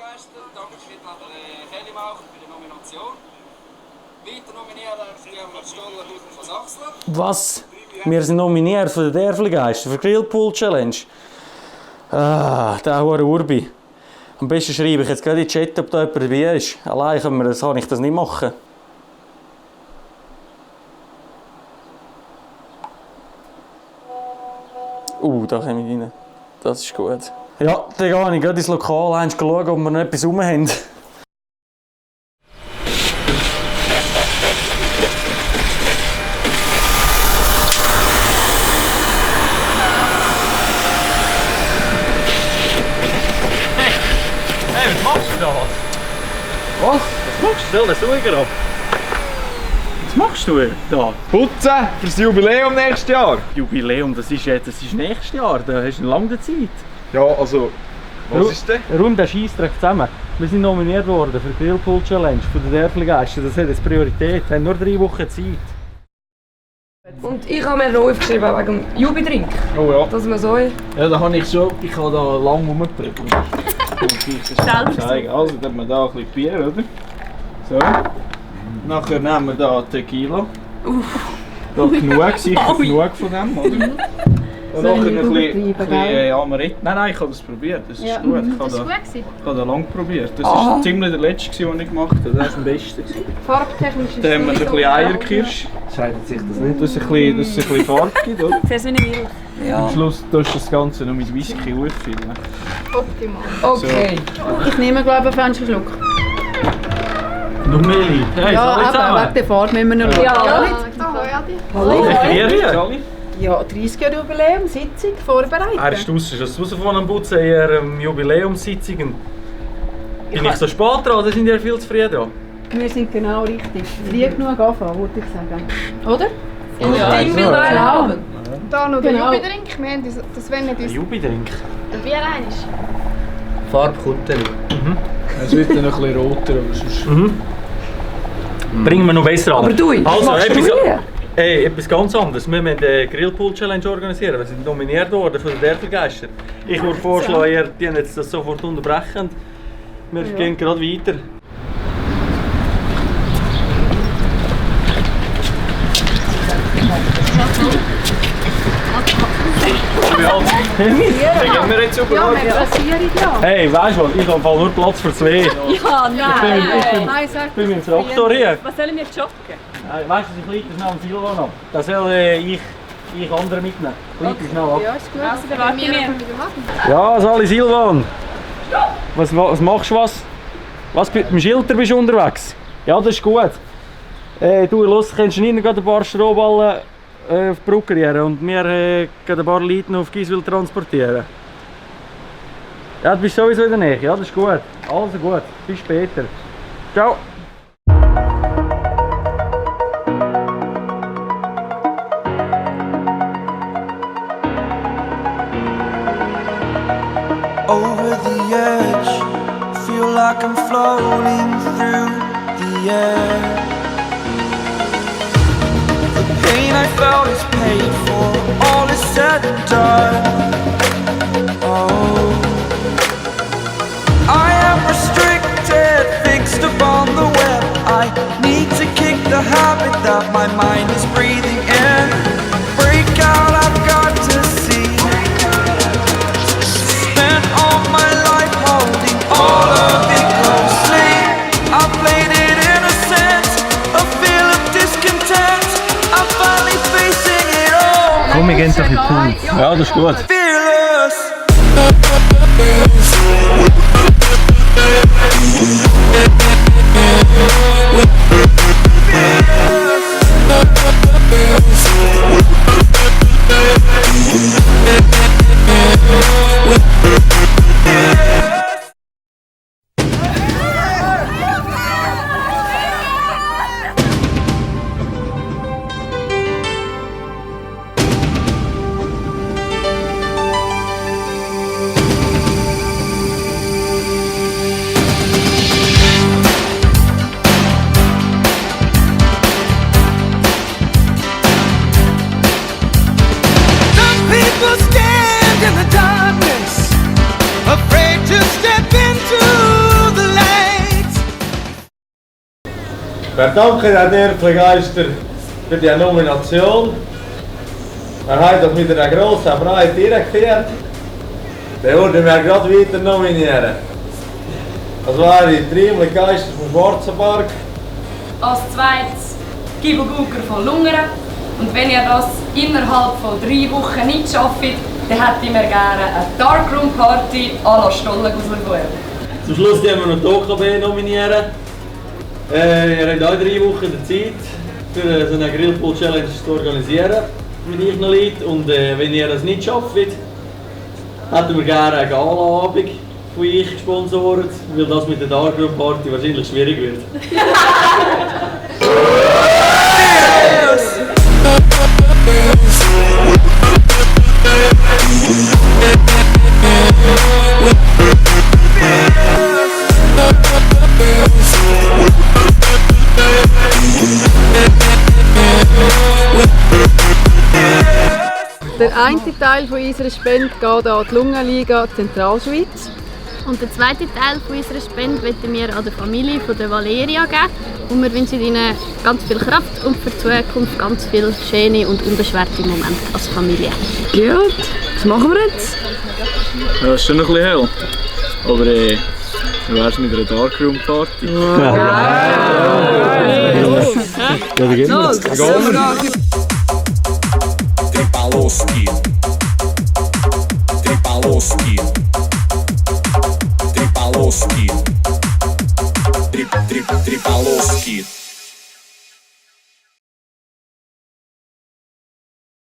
Erstmeister. Danke steht an der Kelly Mauch für die Nomination. Weiter nominiert die Stoller von Sachsen. Was? Wir sind nominiert für den Dörfli-Geister, für die Grillpool Challenge. Ah, der hohe Urbi. Am besten schreibe ich jetzt gerade in den Chat, ob da jemand dabei ist. Allein kann ich das nicht machen. Da komme ich rein. Das ist gut. Ja, dann gehe ich gerade ins Lokal schauen, ob wir noch etwas rum haben. Hey, was machst du da? Was? Was machst du? Das Sauger ab. Was machst du da? Putzen für das Jubiläum nächstes Jahr. Jubiläum, das ist nächstes Jahr, da hast du eine lange Zeit. Ja, also, was ist denn? Räum den Scheissdreck zusammen. Wir sind nominiert worden für die Grillpool Challenge von den Dörfli-Geister. Das hat jetzt Priorität. Wir haben nur 3 Wochen Zeit. Und ich habe mir noch aufgeschrieben wegen dem Jubi-Drink. Oh ja. Dass man so... Ja, da habe ich habe da lang rumgeprügelt. Also, dann haben wir da ein bisschen Bier, oder? So. Nachher nehmen wir da Tequila. Da genug, sicher genug von dem, oder? Und nachher ein bisschen Amaretto. Nein, ich habe das probiert, das ist gut. Ich habe da lange probiert. Das war ziemlich der letzte, den ich gemacht habe. Das war am besten. Farbtechnisch ist Dann haben wir ein bisschen Eierkirsch. Scheidet sich das nicht? Dass es ein bisschen Farbe gibt, oder? Sehr wie eine Milch. Am Schluss tust du das Ganze noch mit Whisky auffüllen. optimal. Okay. Ich nehme, glaube ich, einen Schluck. Noch mehr Leute? Hey, Ja, aber wegen der Fahrt müssen wir noch schauen. Hallo. Ja, 30 Jahre Jubiläum, Sitzung vorbereitet. Er ist draussen, ist das von am Putzen in ihrer Jubiläumssitzung. Bin ich so spät dran, da sind ja viel zu früh dran. Wir sind genau richtig. Früh genug anfangen, würde ich sagen. Oder? Ja, Ja, wir beide ja. haben. Da noch der Genau. Jubi-Drink, wir haben das wenn nicht Ein uns... Jubi-Drink. Ein Bier einisch. Farbe kommt dann. Es wird dann noch ein bisschen roter, aber sonst... Bringen wir noch besser an. Aber du, also, machst du etwas, hier? etwas ganz anderes. Wir müssen eine Grillpool-Challenge organisieren. Wir sind nominiert worden von den Dörfli-Geister. Ich würde vorschlagen, ihr die jetzt das sofort unterbrechen. Wir gehen gerade weiter. Gehen wir jetzt über? Ja, wir passieren ja. Hey, weißt du was? Ich habe nur Platz für 2. Ja, nein. Nein, sag Ich bin mit dem Traktor hier. Was sollen wir joggen? Weißt du, ich leite schnell am Silvan ab. Das soll ich andere mitnehmen. Leite schnell ab. Ja, ist gut. Also, dann Wir warten können wir. wieder machen. Ja, Sali Silvan. Was machst du was? Mit dem Schilder bist du unterwegs? Ja, das ist gut. Du, los, kannst du nicht ein paar Strohballen auf die Brücke rieren und wir gehen ein paar Leute noch auf Giswil transportieren. Ja, du bist sowieso in der Nähe. Ja, das ist gut. Also gut. Bis später. Ciao. Over the edge, feel like I'm floating through the air. The pain I felt is paid for, all is said and done. Oh, I am restricted, fixed upon the web. I need to kick the habit that my mind is breathing in. Break out, I've got to see. Spent all my life holding all of it closely. I played it innocent, a feel of discontent. I'm finally facing it all. Komm, wir gehen doch in den Pool. Ja, das ist gut. Fearless. Some people stare Wir danken den herzlichen Geister für die Nomination. Wir haben doch mit einer grossen Freude durchgeführt. Dann würden wir gerade weiter nominieren. Das wäre Triemel Geister vom Schwarzenberg. Als zweites Gibo Gucker von Lungern. Und wenn ihr das innerhalb von 3 Wochen nicht schafft, dann hätten wir gerne eine Darkroom Party à la Stollenguselbuhr. Zum Schluss werden wir noch die OKB nominieren. Ihr habt auch 3 Wochen Zeit, für so eine Grillpool-Challenge zu organisieren mit euren Leuten. Und wenn ihr das nicht schafft, hätten wir gerne eine Gala-Abend von euch gesponsert, weil das mit der Darkroom Party wahrscheinlich schwierig wird. Der eine Teil von unserer Spende geht an die Lungenliga Zentralschweiz. Und der zweite Teil von unserer Spende möchten wir an der Familie von der Valeria geben. Und wir wünschen ihnen ganz viel Kraft und für die Zukunft ganz viele schöne und unbeschwerte Momente als Familie. Gut, was machen wir jetzt? Ja, das ist schon noch ein bisschen hell. Aber wie wär's mit einer Darkroom Party? Ja, da geht's. Los! Trepaloski.